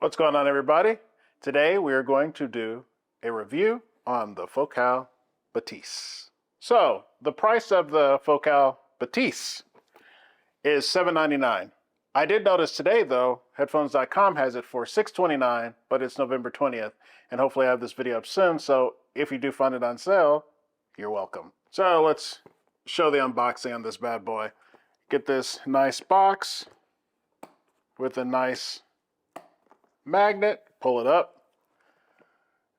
What's going on, everybody? Today we are going to do a review on the Focal Bathys. So the price of the Focal Bathys is $7.99. I did notice today though, headphones.com has it for $6.29, but it's November 20th, and hopefully I have this video up soon, so if you do find it on sale, you're welcome. So let's show the unboxing on this bad boy. Get this nice box with a nice magnet, pull it up,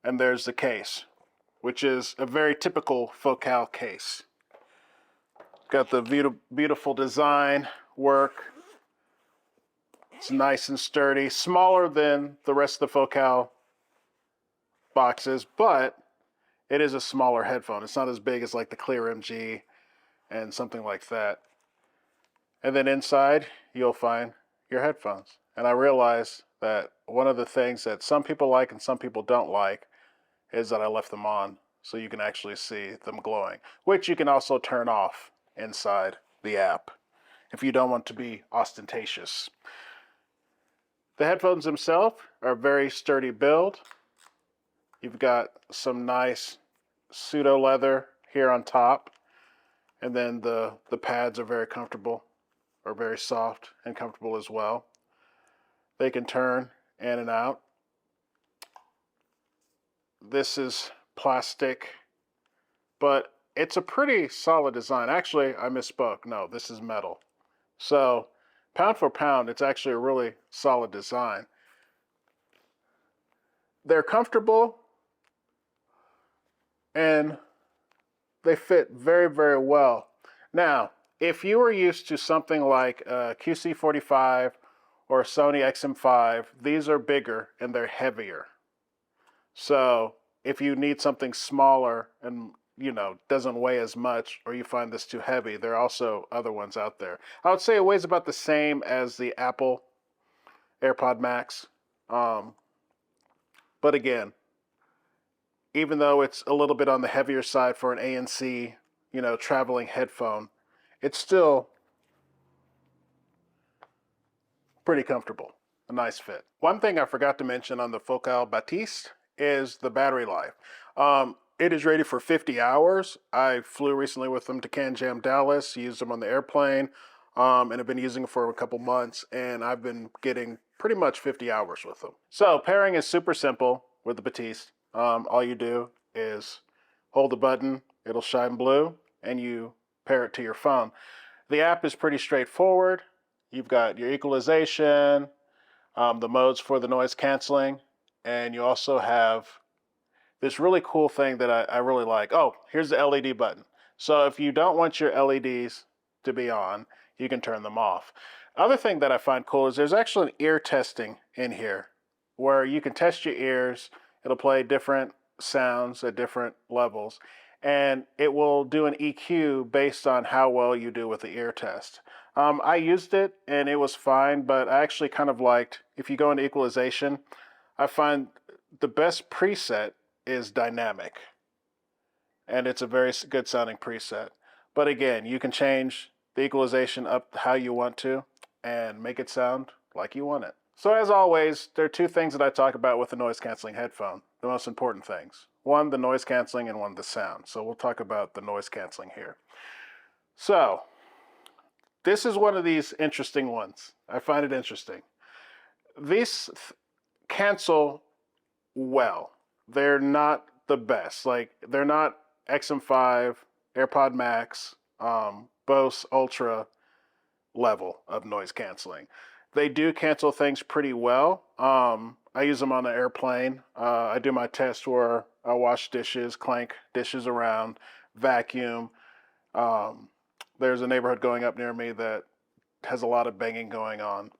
and there's the case, which is a very typical Focal case. Got the beautiful design work. It's nice and sturdy, smaller than the rest of the Focal boxes, but it is a smaller headphone. It's not as big as like the Clear MG and something like that. And then inside, you'll find your headphones. And I realized that one of the things that some people like and some people don't like is that I left them on so you can actually see them glowing, which you can also turn off inside the app if you don't want to be ostentatious. The headphones themselves are a very sturdy build. You've got some nice pseudo leather here on top, and then the pads are very comfortable, or very soft and comfortable as well. They can turn in and out. This is plastic, but it's a pretty solid design. Actually, I misspoke. No, this is metal. So pound for pound, it's actually a really solid design. They're comfortable and they fit very, very well. Now, if you are used to something like a QC45 or a Sony XM5, these are bigger and they're heavier. So if you need something smaller and doesn't weigh as much, or you find this too heavy, there are also other ones out there. I would say it weighs about the same as the Apple AirPod Max. But again, even though it's a little bit on the heavier side for an ANC, traveling headphone, it's still pretty comfortable, a nice fit. One thing I forgot to mention on the Focal Bathys is the battery life. It is rated for 50 hours. I flew recently with them to CanJam Dallas, used them on the airplane, and have been using them for a couple months, and I've been getting pretty much 50 hours with them. So pairing is super simple with the Bathys. All you do is hold the button, it'll shine blue, and you pair it to your phone. The app is pretty straightforward. You've got your equalization, the modes for the noise canceling, and you also have this really cool thing that I really like. Oh, here's the LED button. So if you don't want your LEDs to be on, you can turn them off. Other thing that I find cool is there's actually an ear testing in here where you can test your ears. It'll play different sounds at different levels, and it will do an EQ based on how well you do with the ear test. I used it and it was fine, but I actually kind of liked, if you go into equalization, I find the best preset is dynamic, and it's a very good sounding preset. But again, you can change the equalization up how you want to and make it sound like you want it. So as always, there are two things that I talk about with the noise canceling headphone, the most important things. One, the noise canceling, and one, the sound. So we'll talk about the noise canceling here. So this is one of these interesting ones. I find it interesting. These cancel well. They're not the best. Like, they're not XM5, AirPod Max, Bose Ultra level of noise canceling. They do cancel things pretty well. I use them on the airplane. I do my test where I wash dishes, clank dishes around, vacuum. There's a neighborhood going up near me that has a lot of banging going on,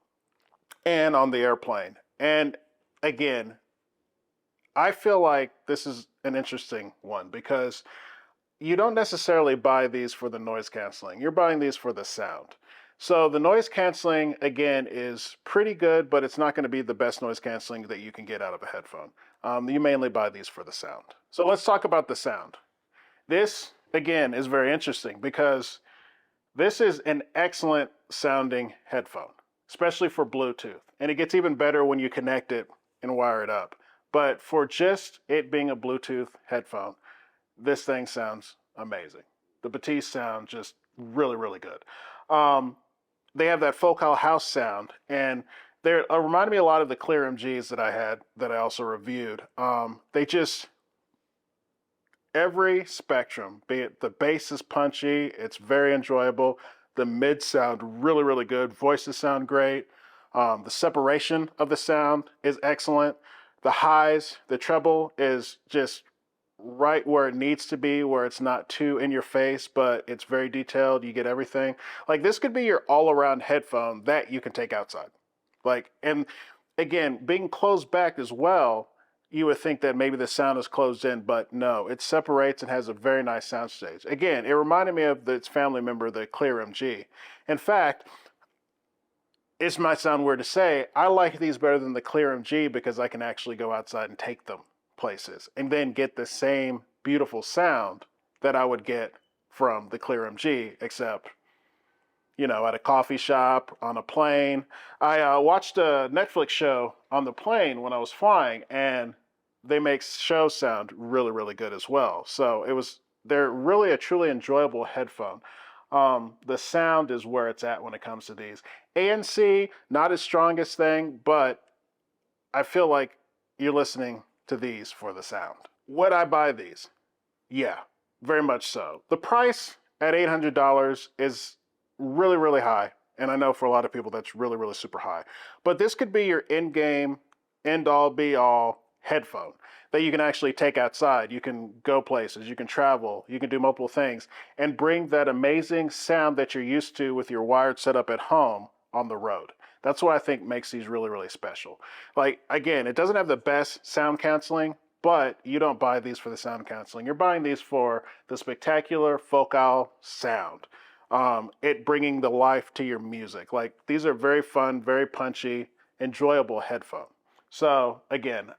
and on the airplane. And again, I feel like this is an interesting one because you don't necessarily buy these for the noise canceling. You're buying these for the sound. So the noise canceling, again, is pretty good, but it's not going to be the best noise canceling that you can get out of a headphone. You mainly buy these for the sound. So let's talk about the sound. This, again, is very interesting because this is an excellent sounding headphone, especially for Bluetooth. And it gets even better when you connect it and wire it up. But for just it being a Bluetooth headphone, this thing sounds amazing. The Bathys sound just really, really good. Um, they have that Focal house sound, and they reminded me a lot of the Clear MGs that I had that I also reviewed. They just every spectrum, be it the bass is punchy, it's very enjoyable. The mids sound really, really good. Voices sound great. The separation of the sound is excellent. The highs, the treble is just right where it needs to be, where it's not too in your face, but it's very detailed. You get everything. Like this could be your all-around headphone that you can take outside. Like, and again, being closed back as well, you would think that maybe the sound is closed in, but no, it separates and has a very nice sound stage. Again, it reminded me of its family member, the Clear MG. In fact, it might sound weird to say, I like these better than the Clear MG because I can actually go outside and take them places and then get the same beautiful sound that I would get from the Clear MG, except, you know, at a coffee shop, on a plane. I watched a Netflix show on the plane when I was flying, and they make shows sound really, really good as well. So they're really a truly enjoyable headphone. The sound is where it's at when it comes to these. ANC, not its strongest thing, but I feel like you're listening to these for the sound. Would I buy these? Yeah, very much so. The price at $800 is really, really high. And I know for a lot of people that's really, really super high. But this could be your in-game, end-all, be-all headphone that you can actually take outside. You can go places, you can travel, you can do multiple things, and bring that amazing sound that you're used to with your wired setup at home on the road. That's what I think makes these really, really special. Like, again, it doesn't have the best sound canceling, but you don't buy these for the sound canceling. You're buying these for the spectacular Focal sound. It bringing the life to your music. Like, these are very fun, very punchy, enjoyable headphones. So again,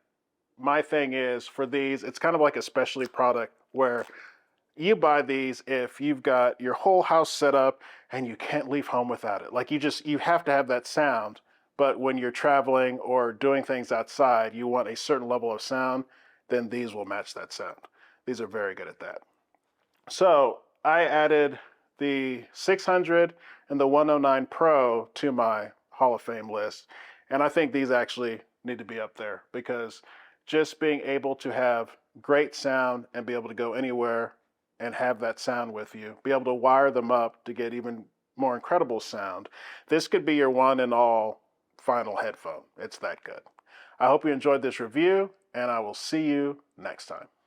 my thing is for these, it's kind of like a specialty product where you buy these if you've got your whole house set up and you can't leave home without it. Like you have to have that sound, but when you're traveling or doing things outside, you want a certain level of sound, then these will match that sound. These are very good at that. So I added the 600 and the 109 Pro to my Hall of Fame list. And I think these actually need to be up there because just being able to have great sound and be able to go anywhere and have that sound with you, be able to wire them up to get even more incredible sound. This could be your one and all final headphone. It's that good. I hope you enjoyed this review, and I will see you next time.